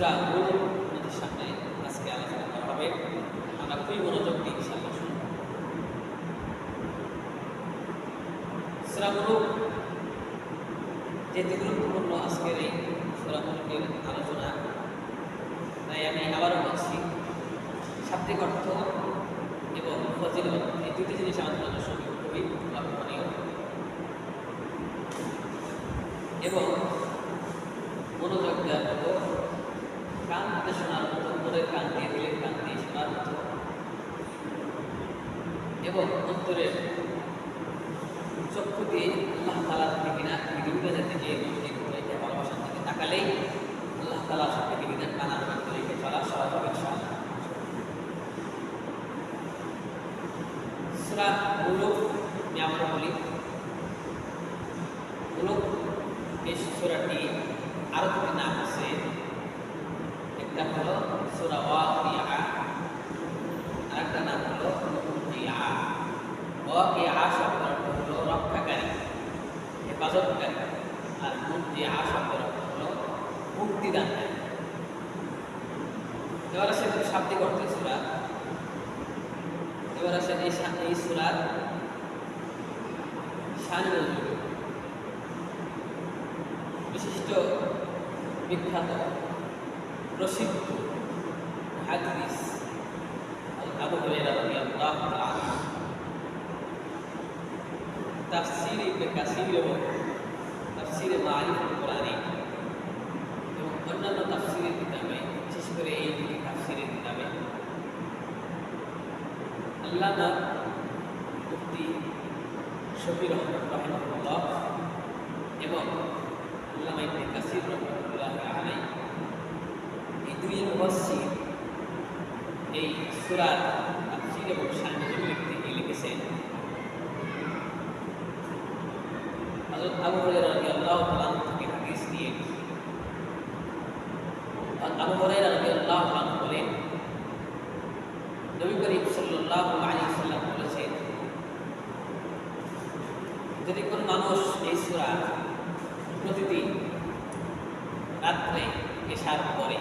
সূরা মুলক আমাদের সামনে আজকে আলোচনা করা হবে। আমরা খুবই মনোযোগ দিয়ে ইনশাআল্লাহ শুনব। সূরা মুলক যেহেতু গুরুত্বপূর্ণ আজকের এই সূরা মুলকের আলোচনা, তাই আমি আবারও বলছি, শাব্দিক অর্থ এবং ফজিলত এই দুটি জিনিস আমাদের জন্য খুবই লক্ষণীয় এবং মনোযোগ দেওয়ার মতো, কান দিতে শোনার মতো, মনের কান দিয়ে দিলের কান দিয়ে শোনার মতো এবং অন্তরের চক্ষু দিয়ে আল্লাহ তাআলার দিকে বিধিবিধানের দিকে মনোযোগ করে ভালোবাসার দিকে তাকালেই আল্লাহ তাআলার সাথে বিধিবিধান মানার তরিকে চলা সহজ হবে ইনশাআল্লাহ। সূরা মুলক আমরা বলি, মুলক এই সূরাটি আরো দুটি নাম আছে। একটা হলো সূরা ওয়াকিয়া, আর একটা নাম হলো মুনজিয়া। ওয়াকিয়া শব্দের অর্থ হলো রক্ষাকারী, হেফাজতকারী, আর মুনজিয়া শব্দের অর্থ হলো মুক্তিদানকারী। এবার আসে শাব্দিক অর্থে সূরা। এবার আসেন এই সূরার শান নজুল। বিশিষ্ট বিখ্যাত প্রসিদ্ধ হাদিস আবু হুরায়রা রাদিয়াল্লাহু তাআলা তাফসীর ইবনে কাসীর এবং তাফসীরে মারিফুল কোরআনে এবং অন্যান্য তাফসীরের কিতাবে, বিশেষ করে এই দুটি তাফসীরের কিতাবে আল্লামা মুফতি শফিউর রহমান রাহিমাহুল্লাহ এবং আল্লামা ইবনে কাসীর রাহমাতুল্লাহি আলাইহি এই দুই মুফাসসির এই সূরার তাফসীর এবং শান নজুল লিখেছেন। হযরত আবু হুরায়রা রাদিয়াল্লাহু তাআলা থেকে হাদিস নিয়ে আবু হুরায়রা রাদিয়াল্লাহু তাআলা বলেন, নবী করিম সাল্লাল্লাহু আলাইহি ওয়াসাল্লাম বলেছেন, যদি কোনো মানুষ এই সূরা প্রতিদিন রাত্রে এশার পরে,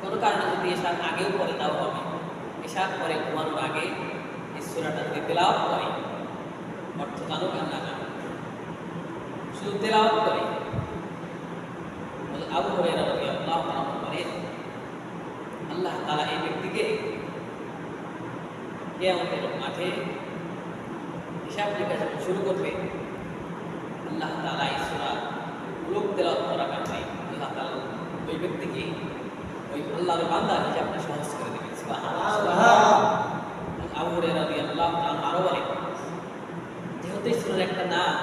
কোনো কারণে যদি এশার আগেও পরে তাও হবে, এশার পরে ঘুমানোর আগে এই সূরাটা যদি তেলাওয়াত করে, অর্থ জানুক আর না জানুক, শুধু তেলাওয়াত করে, আবু হুরায়রা রাদিয়াল্লাহু তাআলা বলেন, আল্লাহ তাআলা এই ব্যক্তিকে কিয়ামতের মাঠে হিসাব নিকাশ শুরু করবে। আল্লাহ তাআলা এই সূরা মুলক তেলাওয়াত করার কারণে আল্লাহ তাআলা ওই ব্যক্তিকে, ওই আল্লাহর বান্দার হিসাবটা সহজ করে দেবেন। সুবহানাল্লাহ। আবু হুরায়রা রাদিয়াল্লাহু তাআলা আরো বলেন, যেহেতু এই সূরার একটা নাম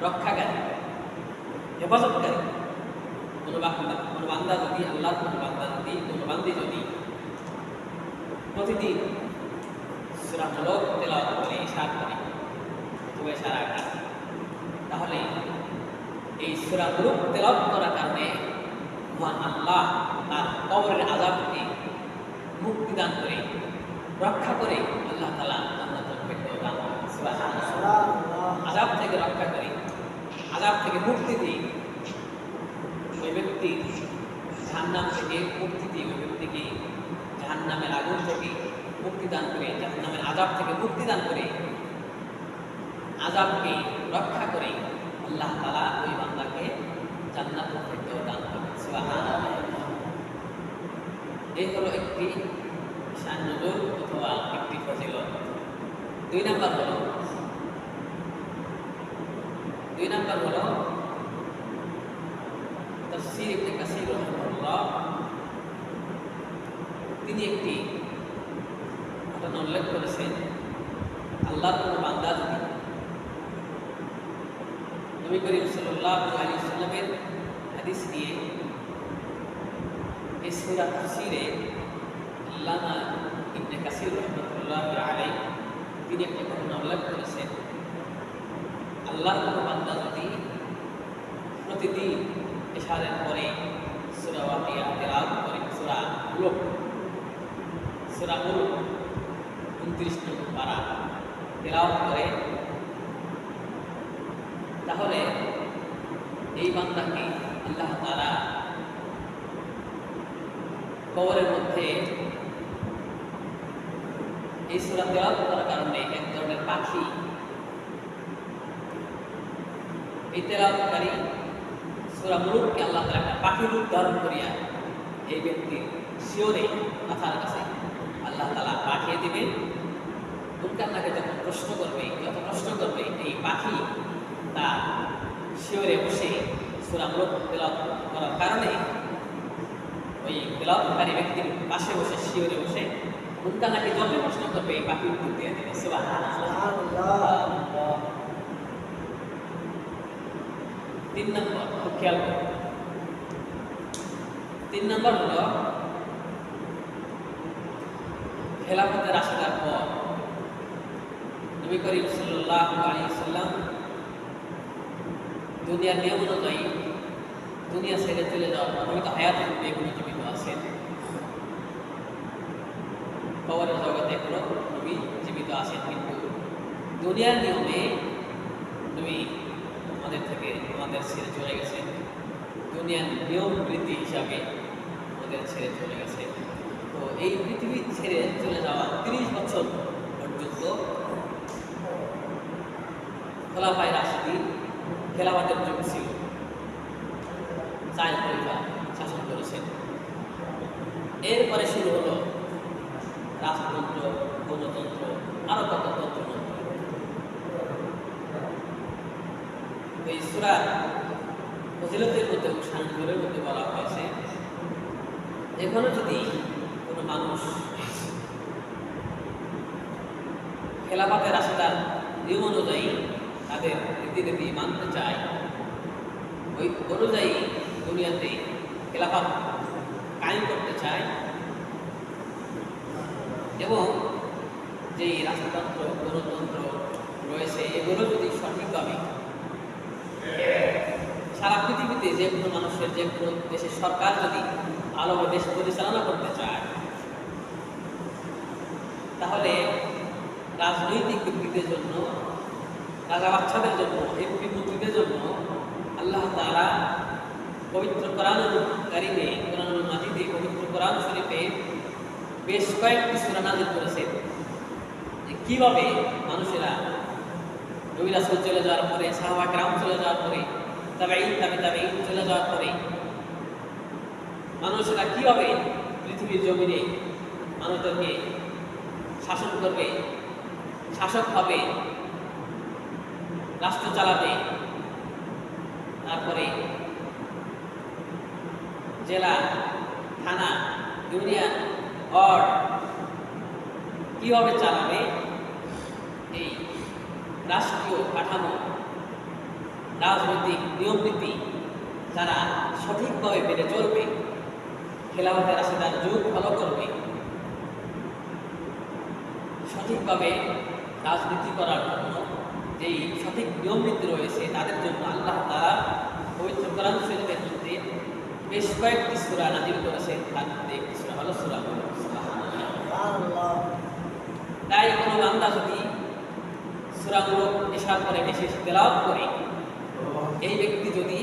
রক্ষাকারী, হেফাজতকারী, কোনো বান্দা যদি, আল্লাহর কোনো বান্দা যদি, কোনো বান্দি যদি প্রতিদিন সূরা মুলক তেলাওয়াত করে ইশার করে অথবা ইশার আগে, তাহলে এই সূরা মুলক তেলাওয়াত করার কারণে মহান আল্লাহ তার কবরের আযাবকে মুক্তিদান করে, রক্ষা করে আল্লাহ তাআলা জান্নাতুল ফিরদাউস দান করেন। সুবহানাল্লাহ। আযাব থেকে রক্ষা করে, আযাব থেকে মুক্তি দিয়ে ওই ব্যক্তি জাহান্নাম থেকে মুক্তি দিয়ে, ওই ব্যক্তিকে জাহান্নামের আগুন থেকে মুক্তিদান করে, জাহান্নামের আযাব থেকে মুক্তিদান করে, আযাবকে রক্ষা করে আল্লাহ তাআলা ওই বান্দাকে জান্নাতুল ফিরদাউস দান করেন। সুবহানাল্লাহ। এই হলো একটি শান নজুল অথবা একটি ফজিলত। দুই নাম্বার হলো তাফসীর ইবনে কাসীর রাহিমাহুল্লাহ, তিনি একটি ঘটনা উল্লেখ করেছেন। আল্লাহর কোনো বান্দা যদি নবী করিম সাল্লাল্লাহু আলাইহি ওয়াসাল্লামের হাদিস দিয়ে এই সূরা তাফসীরে আল্লামা ইবনে কাসীর রাহমাতুল্লাহি আলাইহি তিনি একটি ঘটনা উল্লেখ করেছেন। আল্লাহর কোনো বান্দা যদি প্রতিদিন এশারের পরে সূরা ওয়াকিয়া তেলাওয়াত করে, সূরা মুলক 29 নম্বর পারা তেলাওয়াত করে, তাহলে এই বান্দাকে আল্লাহ তাআলা কবরের মধ্যে এই সূরা তেলাওয়াত করার কারণে এক ধরনের পাখি এই তেলাওয়াতকারী সূরা মুলুককে আল্লাহ তাআলা একটা পাখির রূপ ধারণ করিয়া এই ব্যক্তির শিওরে মাথার কাছে আল্লাহ তাআলা পাঠিয়ে দিবে। মুনকারনাকে যখন প্রশ্ন করবে, যত প্রশ্ন করবে, এই পাখি তার শিওরে বসে সূরা মুলুক তেলাওয়াত করার কারণে ওই তেলাওয়াতকারী ব্যক্তির পাশে বসে শিওরে বসে মুনকারনাকে যত প্রশ্ন করবে এই পাখি উত্তর দিয়ে দেবে। সুবহানাল্লাহ। 3 নম্বর খুব খেয়াল করুন। 3 নম্বর হলো খেলাফতের রাশিদার পর নবী করিম সাল্লাল্লাহু আলাইহি ওয়াসাল্লাম দুনিয়ার নিয়ম অনুযায়ী দুনিয়া ছেড়ে চলে যাওয়ার পর নবী তো হায়াত বেগুনি জীবিত আছেন, কবরের জগতে এখনো নবী জীবিত আছেন, কিন্তু দুনিয়ার নিয়মে নবী আমাদের থেকে আমাদের ছেড়ে চলে গেছে। দুনিয়ার নিয়ম রীতি হিসাবে আমাদের ছেড়ে চলে গেছে। তো এই পৃথিবী ছেড়ে চলে যাওয়া 30 বছর পর্যন্ত খোলাফায়ে রাশিদিন খেলাফতের যুগ ছিল। 4 খলিফা শাসন করেছেন। এরপরে শুরু হলো রাজতন্ত্র, গণতন্ত্র, আরো কত তন্ত্রমন্ত্র। এই সূরার ফজিলতের মধ্যে, শানগুলোর মধ্যে বলা হয়েছে, এখনো যদি কোনো মানুষ খেলাফতের রাশিদার নিয়ম অনুযায়ী তাদের রীতিনীতি মানতে চায়, ওই অনুযায়ী দুনিয়াতে খেলাফত কায়েম করতে চায়, এবং যেই রাষ্ট্রতন্ত্র, গণতন্ত্র রয়েছে এগুলো যদি সঠিকভাবে সারা পৃথিবীতে যে কোনো মানুষের, যে কোনো দেশের সরকার যদি ভালোভাবে দেশ পরিচালনা করতে চায়, তাহলে রাজনৈতিক ব্যক্তিদের জন্য, রাজা বাচ্চাদের জন্য, এমপি মন্ত্রীদের জন্য আল্লাহ তাআলা পবিত্র কোরআনুল কারীমে, কোরআনুল মাজিদে, পবিত্র কোরআন শরীফে বেশ কয়েকটি সূরা নাযিল করেছেন যে কীভাবে মানুষেরা নবী রাসূল চলে যাওয়ার পরে, সাহাবা কেরাম চলে যাওয়ার পরে, তাবেঈন, তাবেঈন চলে যাওয়ার পরে মানুষেরা কীভাবে পৃথিবীর জমিনে মানুষদেরকে শাসন করবে, শাসক হবে, রাষ্ট্র চালাবে, তারপরে জেলা, থানা, ইউনিয়ন, ওয়ার্ড কীভাবে চালাবে, এই রাষ্ট্রীয় কাঠামো, রাজনৈতিক নিয়ম নীতি যারা সঠিকভাবে মেনে চলবে, খেলাফতের রাশিদার যুগ ফলো করবে, সঠিকভাবে রাজনীতি করার জন্য যেই সঠিক নিয়ম নীতি রয়েছে তাদের জন্য আল্লাহ তাআলা পবিত্র কোরআন শরীফের মধ্যে বেশ কয়েকটি সূরা নাযিল করেছেন। তার মধ্যে একটি সূরা হলো সূরা মুলক। সুবহানাল্লাহ। তাই কোনো বান্দা যদি সূরা মুলক ইশারা করে বেশি তেলাওয়াত করে, এই ব্যক্তি যদি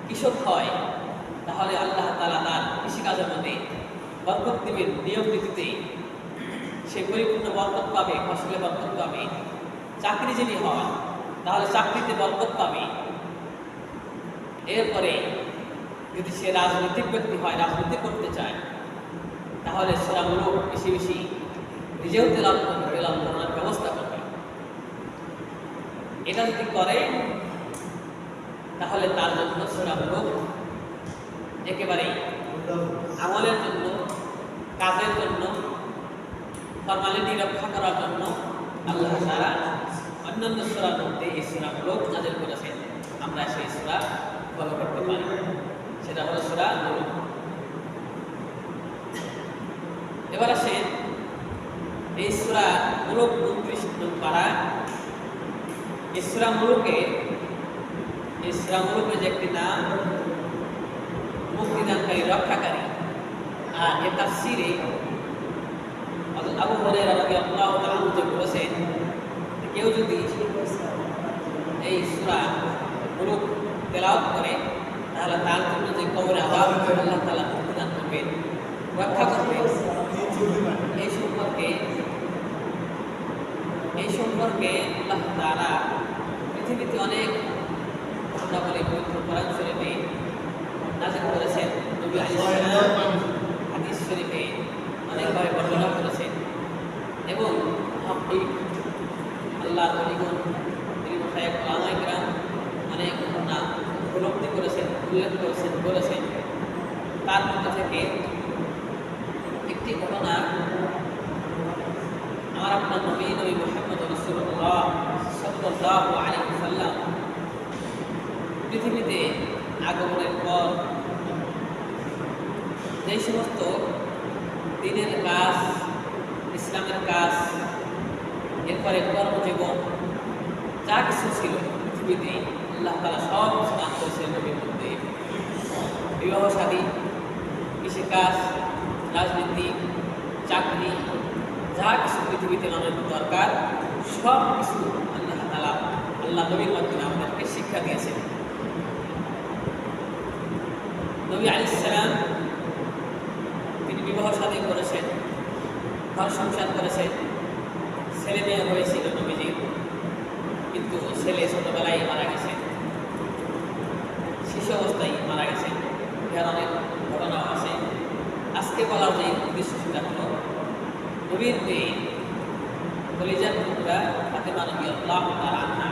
কৃষক হয়, তাহলে আল্লাহ তাআলা তার কৃষিকাজের মধ্যে বরকত দিবেন, নিয়ম নীতিতে সে পরিপূর্ণ বরকত পাবে, ফসলে বরকত পাবে। চাকরিজীবী হয়, তাহলে চাকরিতে বরকত পাবে। এরপরে যদি সে রাজনৈতিক ব্যক্তি হয়, রাজনীতি করতে চায়, তাহলে সূরা মুলক বেশি বেশি নিজেও তেলাওয়াত করবে, তেলাওয়াত করার ব্যবস্থা করবে। এটা যদি করে তাহলে তার জন্য সূরা মুলক একেবারে আমলের জন্য, কাজের জন্য, ফরমালিটি রক্ষা করার জন্য আল্লাহ তাআলা অন্যান্য সূরার মধ্যে এই সূরা মুলক নাযিল করেছেন। আমরা সেই সূরা ফলো করতে পারি, সেটা হলো সূরা মুলক। এবার আসেন এই সূরা মুলক 29 নং পারা। এই সূরা মুলকের যে একটি নাম মুক্তিদানকারী, রক্ষাকারী। আর এর তাফসীরে আবু হুরায়রা রাদিয়াল্লাহু তাআলা আনহু বলেছেন, কেউ যদি এই সূরা মুলক তেলাওয়াত করে তাহলে তার জন্য যে কবরে আযাব আল্লাহ তাআলা মুক্তিদান করবেন। রক্ষা করবে এই সম্পর্কে আল্লাহ তাআলা পৃথিবীতে অনেক ঘটনাবলী পবিত্র কোরআন শরীফে নাযিল করেছেন। নবী আলাইহিস সালাম হাদিস শরীফে অনেকভাবে বর্ণনা করেছেন এবং এই আল্লাহর ওলিগণ অনেক ঘটনা উপলব্ধি করেছেন, উল্লেখ করেছেন, বলেছেন। তার মধ্যে থেকে একটি ঘটনা আমার আপনার নবী মুহাম্মদ রাসূলুল্লাহ সাল্লাল্লাহু আলাইহি ওয়াসাল্লাম পৃথিবীতে আগমনের পর যে সমস্ত দ্বীনের কাজ, ইসলামের কাজ, এরপরে কর্মজীবন যা কিছু ছিল পৃথিবীতে আল্লাহ তাআলা সব দান করেছেন নবীর মধ্যে। বিবাহ শাদী, কৃষিকাজ, রাজনীতি, চাকরি, যা কিছু পৃথিবীতে মানুষের দরকার সব কিছু আল্লাহ তাআলা আল্লাহ নবীর মাধ্যমে আমাদেরকে শিক্ষা দিয়েছেন। নবী আলাইহিস সালাম তিনি বিবাহ শাদী করেছেন, ঘর সংসার করেছেন, ছেলে মেয়ে হয়েছিল নবীজির, কিন্তু ছেলে ছোটবেলায় মারা গেছে, শিশু অবস্থায় মারা গেছে। এর অনেক ঘটনাও আছে। আজকে বলার যে উদ্দেশ্য সেটা হলো নবীর মেয়ে কলিজার টুকরা ফাতেমা রাদিয়াল্লাহু তাআলা আনহা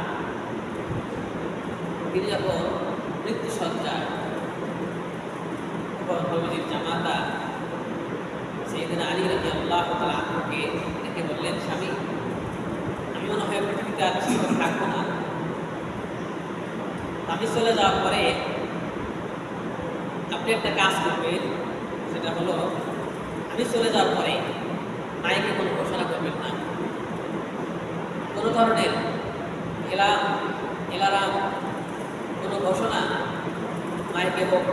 তিনি যখন মৃত্যুসজ্জায়, তখন নবীজির জামাতা সাইয়েদনা আলী রাদিয়াল্লাহু তাআলা আনহুকে ডেকে বললেন, স্বামী, আমি মনে হয় পৃথিবীতে আর বেশিক্ষণ থাকবো না। আমি চলে যাওয়ার পরে আপনি একটা কাজ করবেন, সেটা হলো আমি চলে যাওয়ার পরে মাইকে কোনো ঘোষণা করবেন না, কোনো ধরনের এলারাম, কোনো ঘোষণা মাইকে হোক,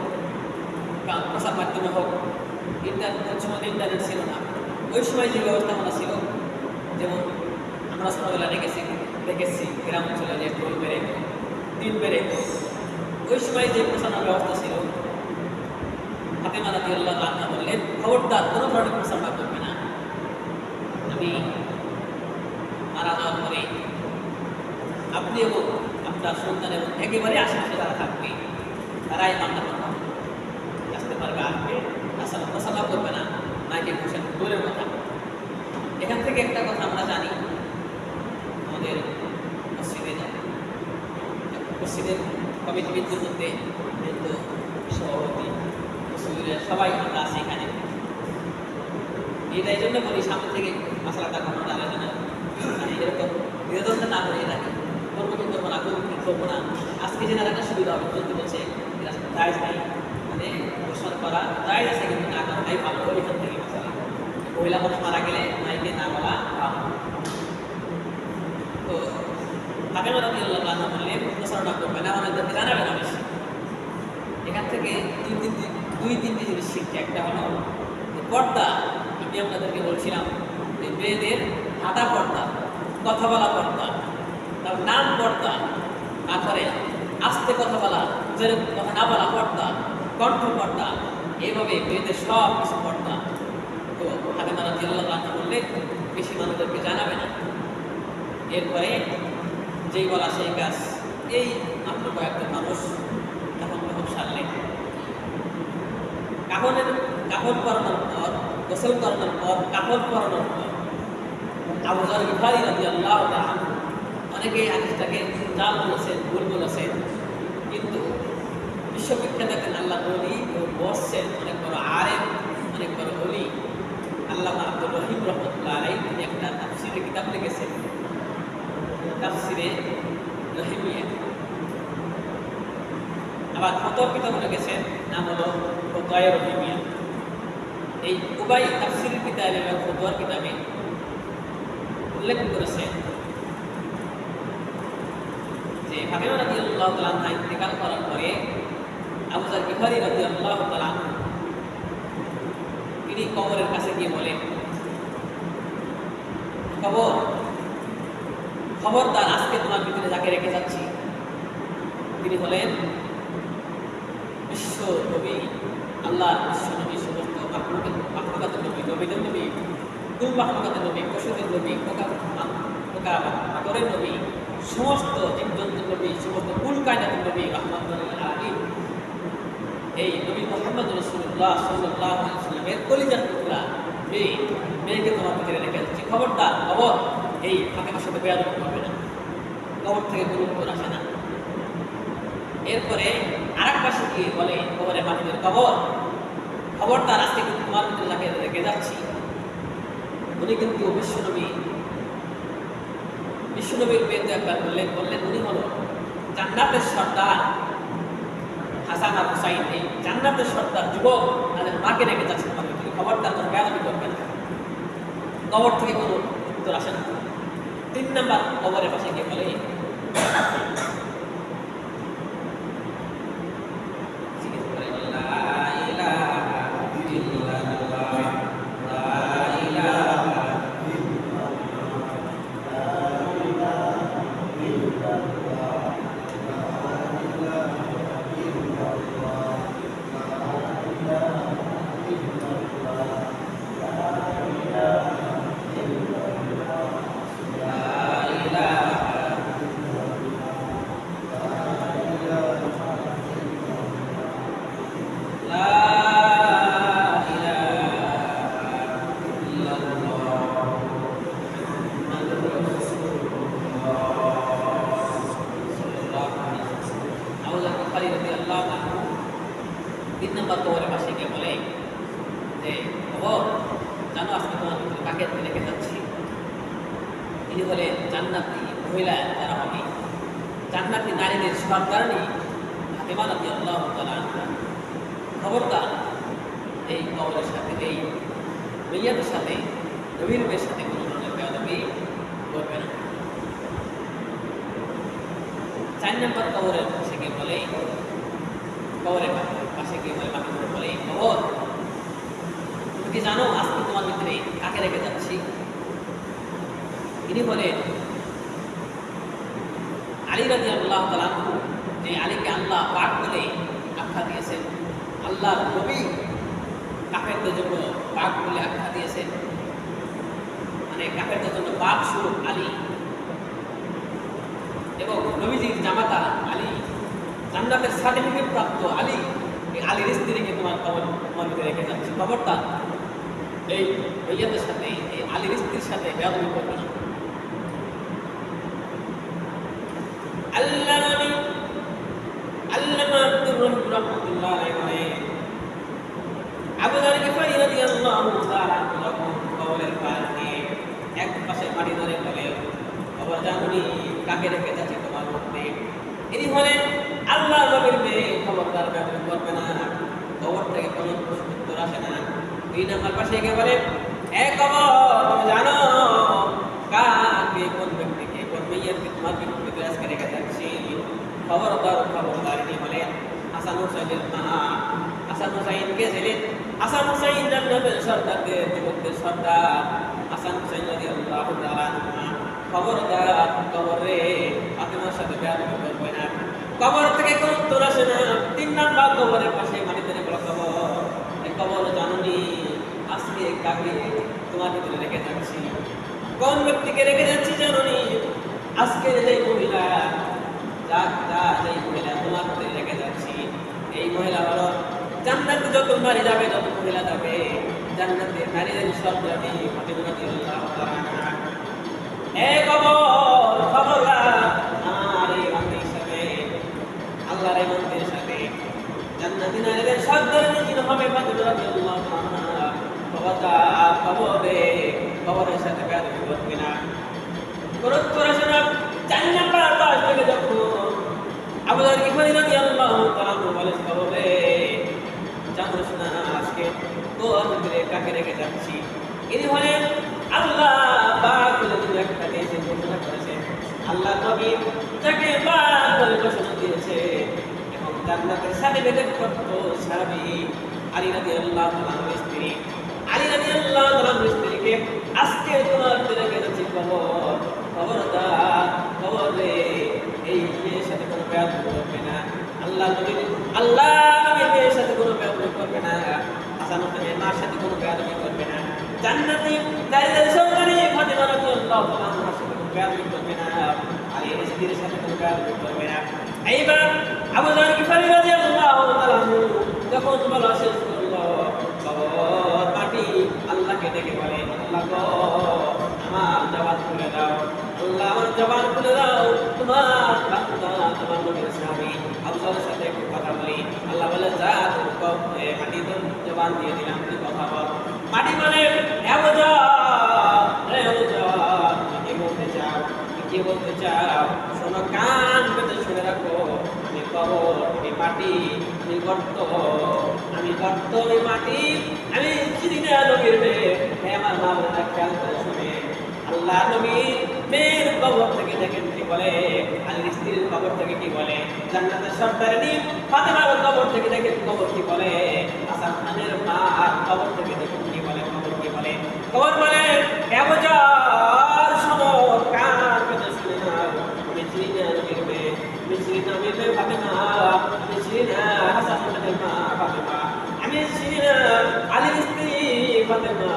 প্রচার মাধ্যমে হোক, ইন্টারনেট সময় ইন্টারনেট ছিল না। ওই সময় যে ব্যবস্থাপনা ছিল, যেমন আমরা ছোটবেলা দেখেছি গ্রাম অঞ্চলে যে ঢোল বেড়ে দিন বেড়ে, ওই সময় যে প্রচারণার ব্যবস্থা ছিল, ফাতেমা রাদিয়াল্লাহু আনহা বললেন, খবরদার কোনো ধরনের প্রচারণা করবে না। আমি মারা যাওয়ার পরে আপনি এবং আপনার সন্তান এবং একেবারে আশেপাশে যারা থাকবে তারাই মান্না আসতে পারবে, আসবে, আসলে প্রচারণা করবে না, নাকি ঘোষণা দূরের কথা। এখান থেকে একটা কথা আমরা জানি, আমাদের মসজিদের কমিটির মধ্যে যেহেতু সভাপতি, মুসলিমরা সবাই আমরা আছি এখানে, এই জন্য বলি সামনে থেকে মশলাটা কখনো আলোচনা এরকম নিরন্তর না করে থাকে, করবো কি করবো না, করবো কি করবো না। আজকে যে একটা সুবিধা হবে, চলতে বলছে দায়জ নেই, মানে ঘোষণা করা দায়জ আছে, কিন্তু না করাটাই ভালো। এখান থেকে মশলা মহিলা মানুষ মারা গেলে মাইকে না বলা ভালো। তো ফাতেমা রাদিয়াল্লাহু আনহা বললেন, প্রচারণা করবে না, আমাদেরকে জানাবে না বেশি। এখান থেকে দুই তিনটি জিনিস শিখছে। একটা হলো পর্দা, আমি আপনাদেরকে বলছিলাম যে মেয়েদের হাঁটা পর্দা, কথা বলা পর্দা, তার নাম পর্দা, তারপরে আস্তে কথা বলা, যেরকম কথা না বলা পর্দা, কণ্ঠ পর্দা, এইভাবে মেয়েদের সব কিছু পর্দা। তো ফাতেমা রাদিয়াল্লাহু আনহা বললে বেশি মানুষদেরকে জানাবে না। এরপরে যেই বলা সেই কাজ, এই মাত্র কয়েকটা মানুষ তখন সারলেন। কাপড় পরানোর পর, গোসল করানোর পর, কাপড় পরানোর পর আবু যর গিফারি রাদিয়াল্লাহু তাআলা আনহু, অনেকে এই হাদিসটাকে জাল বলেছেন, ভুল বলেছেন, কিন্তু বিশ্ববিখ্যাত একজন আল্লাহ ওলি বসছেন, অনেক বড় আলেম, অনেক বড় ওলি, আল্লামা আব্দুর রহিম রাহমাতুল্লাহ আলাইহি, তিনি একটা তাফসীরের কিতাব লিখেছেন, তাফসীরে রহিমিয়া। আবার ফতোয়া কিতাব লিখেছেন, নাম হলো ফতোয়া রহিমিয়া। এই উভয় তাফসীরের কিতাবে এবং ফতোয়ার কিতাবে উল্লেখ করেছেন যে ফাতেমা রাদিয়াল্লাহু তাআলা আনহা ইন্তেকাল করার পরে আবু যর গিফারি রাদিয়াল্লাহু তাআলা আনহু তিনি কবরের কাছে গিয়ে বলেন, খবরদার, আজকে তোমার ভিতরে যাকে রেখে যাচ্ছি তিনি হলেন বিশ্ব নবী, আল্লাহর বিশ্ব নবী, সমস্ত মাখলুকাতের নবী, নবীদের নবী, কুল মাখলুকাতের নবী, পশুদের নবী, পোকা মাকড়ের নবী, সমস্ত জীবজন্তুর নবী, সমস্ত কুল কায়নাতের নবী রাহমাতুল আলামিন এই নবী মুহাম্মদ রাসূলুল্লাহ সাল্লাল্লাহু আলাইহি ওয়াসাল্লামের কলিজার টুকরা মেয়েকে তোমার ভিতরে রেখে যাচ্ছি। খবরদার, খবর এই ফাতেমার সাথে বেয়াদবি করবে না, কবর থেকে কোনো উত্তর আসে না। এরপরে আরেক পাশে গিয়ে বলে কবরে মাটিদের খবরদার, আজকে কিন্তু তোমার ভিতরে যাকে রেখে যাচ্ছি উনি কিন্তু বিশ্বনবীর মেয়েতে একবার বললেন উনি হলো জান্নাতের সর্দার হাসান আর হুসাইন। এই জান্নাতের সর্দার যুবক তাদের মাকে রেখে যাচ্ছে তোমার ভিতরে, খবরদার কোনো বেয়াদবি করবে না। কবর থেকে কোনো উত্তর আসে না। 3 নাম্বার কবরের পাশে গিয়ে বলে কবরের পাশে গিয়ে বলে যে খবর জানো আজকে তোমার ভিতরে কাকে রেখে যাচ্ছি? তিনি হলেন জান্নাতি মহিলা যারা হবে, জান্নাতি নারীদের সর্দারণী ফাতেমা রাদিয়াল্লাহু তাআলা আনহা। খবরদার এই কবরের সাথে, এই মেয়েদের সাথে, নবীর মেয়ের সাথে কোনো ধরনের বেয়াদবি করবে না। 4 নম্বর কবরের পাশে গিয়ে বলে খবর তুমি কি জানো আজকে তোমার ভিতরে কাকে রেখে যাচ্ছি? তিনি বলেন আলী রাদিয়াল্লাহু তাআলা আনহু, যে আলীকে আল্লাহ পাক বলে আখ্যা দিয়েছেন। আল্লাহর নবী কাফেরদের জন্য পাক বলে আখ্যা দিয়েছেন, মানে কাফেরদের জন্য পাক স্বরূপ আলী। এবং নবীজির জামাতা আলী, জান্নাতের সার্টিফিকেট প্রাপ্ত আলী, এই আলীর স্ত্রীকে তোমার ভিতরে রেখে যাচ্ছে। খবরদার এই ভাইয়াদের সাথে, এই আলীর স্ত্রীর সাথে বেয়াদবি করবে না। আল্লামা আব্দুর রহিম রাহমাতুল্লাহ আলাইহি আবু যার গিফারি রাদিয়াল্লাহু তাআলা যখন কবরের পাশে এক পাশে মাটি ধরে বলে বাবা জানুনি কাকে রেখে যাচ্ছে তোমার মধ্যে? ইনি হলেন আল্লাহর নবীর মেয়ে। খবরদার বেয়াদবি করবে না, কবর থেকে কোনো উত্তর আসে না। 2 নাম্বার পাশে গিয়ে বলে কবর তুমি জানো কাকে, কোন ব্যক্তিকে, কোন মেয়েকে তোমার ভিতরে আজকে রেখে যাচ্ছি? খবরদার, ইনি হলেন হাসান হুসাইনের মা। হাসান হুসাইন কে ছিলেন? হাসান হুসাইন জান্নাতের সর্দারদের, যুবকদের সর্দার হাসান হুসাইন রাদিয়াল্লাহু তাআলা আনহু। খবরদার, কবরে ফাতেমার সাথে বেয়াদবি করবে না, কবর থেকে কোনো উত্তর আসে না। 3 নাম্বার কবরের পাশে মাটিতে রেখে কবর জানুনি আজকে কাকে তোমার ভিতরে রেখে যাচ্ছি? কোন ব্যক্তিকে রেখে যাচ্ছি জানুনি? আজকে যেই মহিলা যেই মহিলা তোমার ভিতরে রেখে যাচ্ছি, এই মহিলা হলো জান্নাতে যত নারী যাবে, যত মহিলা যাবে, জান্নাতের নারীদের সর্দারী ফাতেমা রাদিয়াল্লাহু তাআলা আনহা। কবর খবরদার, আমার এই বান্দির সাথে, আল্লাহর এই বান্দির সাথে জান্নাতি নারীদের সর্দারনী যিনি হবে ফাতেমা রাদিয়াল্লাহু তাআলা আনহা। খবরদার, কবরের সাথে বেয়াদবি করবে না, কোনো উত্তর আসে না। 4 নাম্বার পাশ থেকে যখন আবু যার গিফারি রাদিয়াল্লাহু তাআলা আনহু বলেন কবরে জানোস না আজকে তোর ভিতরে কাকে রেখে যাচ্ছি? ইনি হলেন আল্লাহ পাক বলে তিনি একটা দিয়েছেন, ঘোষণা করেছেন। আল্লাহ নবী যাকে পাক বলে ঘোষণা দিয়েছে এবং জান্নাতের সার্টিফিকেট প্রাপ্ত সাহাবী আলী রাদিয়াল্লাহু তাআলা আনহুর স্ত্রী, আলী রাদিয়াল্লাহু তাআলা আনহুর স্ত্রীকে আজকে তোমার ভিতরে রেখে যাচ্ছি। খবরদার, কবরে এই মেয়ের সাথে কোনো বেয়াদবি করবে না। আল্লাহ নবীর মেয়ের সাথে কোনো বেয়াদবি করবে না। হাসান হুসাইনের মার সাথে বেয়াদবি করবে না। জান্নাতি দাঁড়িয়ে সরকারি ফাতেমা রাদিয়াল্লাহু তাআলা আনহার সাথে কোনো বেয়াদবি করবে না, আলী রাশিদের সাথে কোনো বেয়াদবি করবে না। এইবার আবু যার গিফারি রাদিয়াল্লাহু তাআলা যখন বলা শেষ করলো, কবর মাটি আল্লাহকে ডেকে বলে, আল্লাহ গো আমার জবান খুলে দাও, আল্লাহ আমার জবান খুলে দাও, তোমার বান্দা তোমার নবীর সাহাবী আবু যারের সাথে একটু কথা বলি। আল্লাহ বলে, যা তুমি মাটি তো জবান দিয়ে দিলাম, তুই কথা বল। মাটি বলে, আবু যার তুমি কি বলতে চাও, তুমি কি বলতে চাও, শোনো, কান পেতে শুনে রাখো, আমি কবর, আমি মাটি, আমি গর্ত, আমি গর্ত, আমি মাটি, আমি চিনি না নবীর মেয়ে। আমার মা বোনেরা খেয়াল করে শুনে, আল্লাহ নবীর মেয়ের কবর থেকে দেখেন কি বলে, আলীর স্ত্রীর কবর থেকে কি বলে, জান্নাতের সর্দারিনী ফাতেমার কবর থেকে দেখেন কবর কি বলে, হাসান খানের মা কবর থেকে দেখেন কি বলে, কবর কি বলে, কবর বলে, আবু যার শোনো, কান পেতে শুনে নাও, আমি চিনি না নবীর মেয়ে, আমি চিনি না নবীর মেয়ে ফাতেমা, আমি চিনি না হাসান খানের মা ফাতেমা, আমি চিনি না আলীর স্ত্রী ফাতেমা,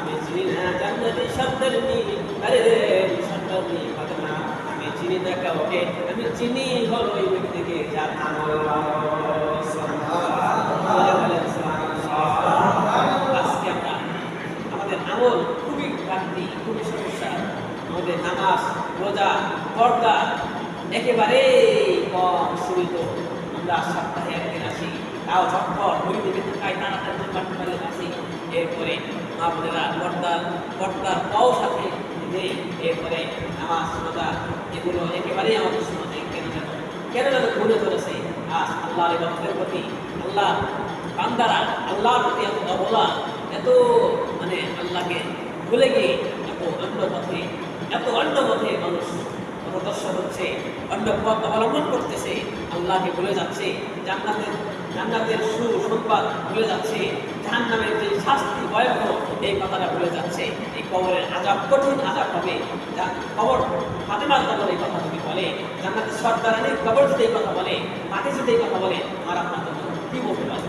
আমি চিনি না জান্নাতি সর্দারিনী, আরে সর্দারিনী ফাতেমা, আমি চিনি না কাউকে, আমি চিনি হলো ওই ব্যক্তিকে যার আমল। আজকে আমরা আমাদের আমল খুবই ঘাটতি, খুবই সমস্যা। আমাদের নামাজ, রোজা, পর্দা একেবারে কম সীমিত। আমরা সপ্তাহে একদিন আসি, তাও ঝটপট ঘুরি দিকে থাকায় তাড়াতাড়ি আসি। এরপরে মা বোনেরা পর্দার পাও সাথে এরপরে নামাজ, রোজা এগুলো একেবারেই আমাদের সমাজে কেন যেন ভুলে চলেছে। আজ আল্লাহর ইবাদতের প্রতি, আল্লাহ বান্দারা আল্লাহর প্রতি এত অবহেলা, এত আল্লাহকে ভুলে গিয়ে এত অন্য পথে মানুষ পথদর্শন হচ্ছে, অন্য পথ অবলম্বন করতেছে, আল্লাহকে ভুলে যাচ্ছে, জান্নাতের সুসংবাদ ভুলে যাচ্ছে, জাহান্নামের যে শাস্তি ভয়াবহ এই কথাটা ভুলে যাচ্ছে। এই কবরের আযাব কঠিন আযাব হবে। কবর ফাতেমার কবর এই কথা যদি বলে, জান্নাতের সর্দারানীর কবর যদি এই কথা বলে, মাটি যদি এই কথা বলে, আর আপনার জন্য কি বলতে পারে?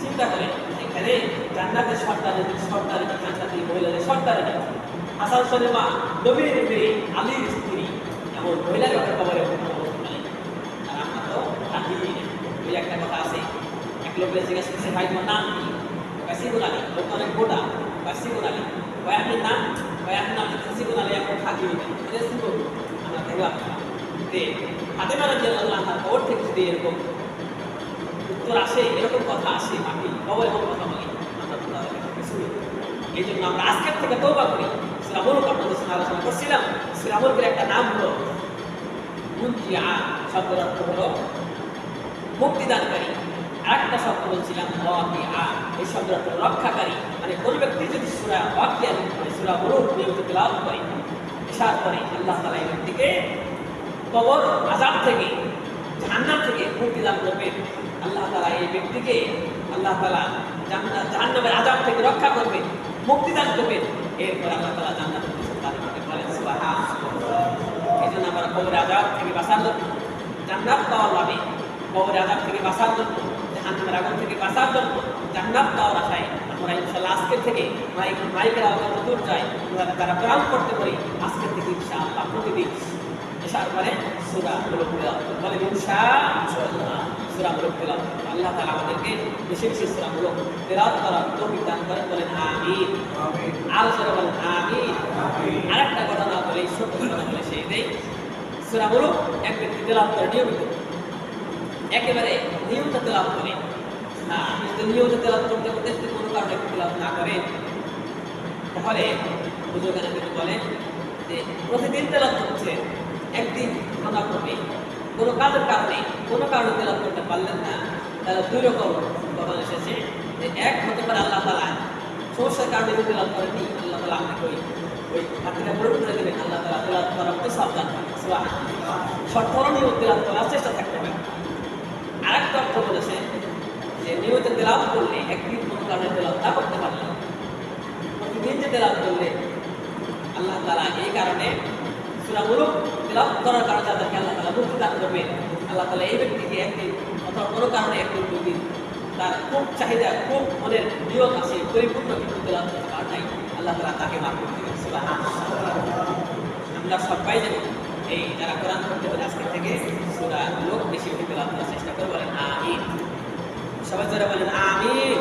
চিন্তা করেন, এখানে জান্নাতের সর্দারানী জান্নাতি মহিলাদের সর্দারানী হাসান শরীফ মা নবীর মেয়ে আলীর স্ত্রী, এমন মহিলার কথা কবরে আর আমরা তো রাখি। ওই একটা কথা আছে, এক লোকের জিজ্ঞাসা করছে, ভাই তোমার নাম কি? কাসিবুল আলী। লোক অনেক গোটা, কাসিবুল আলী। ভাই আপনার নাম? ভাই আপনার নাম কাসিবুল আলী, এখন থাকি আমরা দেখলাম। ফাতেমা রাদিয়াল্লাহু আনহার কবর থেকে যদি এরকম উত্তর আসে, এরকম কথা আসে, মাটি কবর এমন কথা বলি, আমরা তো তাদের কিছু। এই জন্য আমরা আজকের থেকে তওবা করি। সূরা মুলক আপনাদের সঙ্গে আলোচনা করছিলাম, সূরা মুলকের একটা নাম হলো মুনজিআ, শব্দের অর্থ হলো মুক্তিদানকারী। আরেকটা শব্দ বলছিলাম ওয়াকিআ, এই শব্দের অর্থ রক্ষাকারী। কোন ব্যক্তি যদি সূরা ওয়াকিআ সূরা মুলক নিয়মিত তেলাওয়াত করে, ইশার করে, আল্লাহ তাআলা এই ব্যক্তিকে কবর আযাব থেকে, জাহান্নাম থেকে মুক্তিদান করবেন। আল্লাহ তাআলা এই ব্যক্তিকে জাহান্নামের আযাব থেকে রক্ষা করবেন, মুক্তিদান করবেন। এরপর আল্লাহ তাআলা জান্নাতের তাদেরকে বলেন সুবহানাল্লাহ। এই জন্য আমরা কবরের আযাব থেকে বাঁচার জন্য, জান্নাত পাওয়ার লাভে, কবরের আযাব থেকে বাঁচার জন্য, জাহান্নামের আগুন থেকে বাঁচার জন্য, জান্নাত পাওয়ার আশায় আমরা ইনশাআল্লাহ আজকের থেকে মাইকের আওয়াজ দূর যাই, তারা প্রাণ করতে পারি। আজকের থেকে ইনশাআল্লাহ প্রতিদিন ইশার করে সূরা মুলক তেলাওয়াত বলে, ইনশাআল্লাহ সূরা মুলক তেলাওয়াত। আল্লাহ তাআলা আমাদেরকে বেশি বেশি সূরা মুলক তেলাওয়াত করার তৌফিক দান করেন, বলেন আমিন। আর সূরা বলেন আমিন। আরেকটা ঘটনা বলে, ছোট্ট ঘটনা বলে সেই দেই। সূরা মুলক এক ব্যক্তি তেলাওয়াত করে নিয়মিত, একেবারে নিয়মিত তেলাওয়াত করে। নিয়মিত তেলাওয়াত করতে করতে যদি কোনো কারণে তেলাওয়াত না করে, তাহলে বুজুর্গরা কিন্তু বলে যে প্রতিদিন তেলাওয়াত করছে, একদিন গুনাহ করবে, কোনো কাজের কারণে তেলাওয়াত করতে পারলেন না, তাহলে দুই রকম কথা এসেছে। যে এক হতে পারে আল্লাহ তাআলা সমস্যার কারণে যদি তেলাওয়াত করেনি, আল্লাহ তাআলা আপনাকে ওই হাতটা পূরণ করে দেবেন। আল্লাহ তাআলা তেলাওয়াত করার প্রতি সাবধান থাকবেন, সুবহানাল্লাহ। সৎকর্ম নিয়মিত তেলাওয়াত করার চেষ্টা থাকতে হবে। আরেকটা অর্থ বলেছে যে নিয়মিত তেলাওয়াত করলে, একদিন কোনো কারণে তেলাওয়াত না করতে পারলে, প্রতিদিন যে তেলাওয়াত করলে আল্লাহ তাআলা এই কারণে সূরা মুলক তেলাওয়াত করার কারণে তাদেরকে আল্লাহ তাআলা মুক্তি দান করবেন। আল্লাহ তাআলা এই ব্যক্তিকে একদিন অথবা কোনো কারণে একদিন দুই দিন তার খুব চাহিদা, খুব মনের নিয়ত আছে, পরিপূর্ণ কিন্তু তেলাওয়াত করতে পারে নাই, আল্লাহ তাআলা তাকে মাফ করে দিবেন। সুবহানাল্লাহ। আমরা সবাই যেন এই যারা কোরআন পড়তে পারে আজকে থেকে সূরা লোক বেশি বেশি তেলাওয়াত করার চেষ্টা করব। বলেন আমিন। সবাই যারা বলেন আমিন।